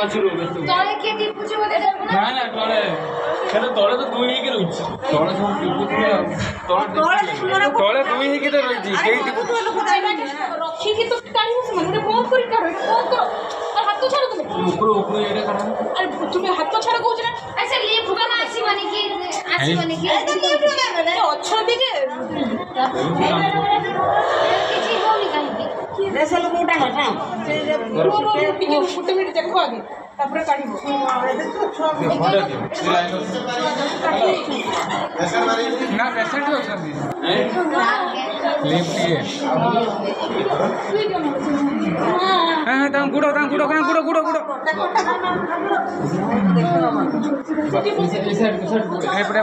मछरू तळे के टिपुची मध्ये ना ना तळे সেটা তলে তো দুই হেকে রইছে তলে সব টিপুছি তলে দুই হেকে তো রইছি কেই টিপুছি রক্ষী কি তো কাড়ি আছে মানে বন্ধ করি কাড়ো বন্ধ করো আর হাত তো ছাড়ো তুমি উপরে এটা কাড়ো আরে তুমি হাত তো ছাড়ো কইছ না আচ্ছা লিয়ে ফুকা না আসি মানে কি এই তো লিয়ে ফুকা না অছন্তি যে কিছু হউনি কাহিকি রেসল কোটা হটা ଟିକେ ଗୋଟେ ମିନିଟ୍ ଦେଖ ଆগে ତାପରେ କାଢିବ ନା ପେସେଣ୍ଟ ଅଛନ୍ତି ଲିଫ୍ଟ ଇଏ ହଁ ତାଙ୍କ ଗୁଡ଼ ଏପଟେ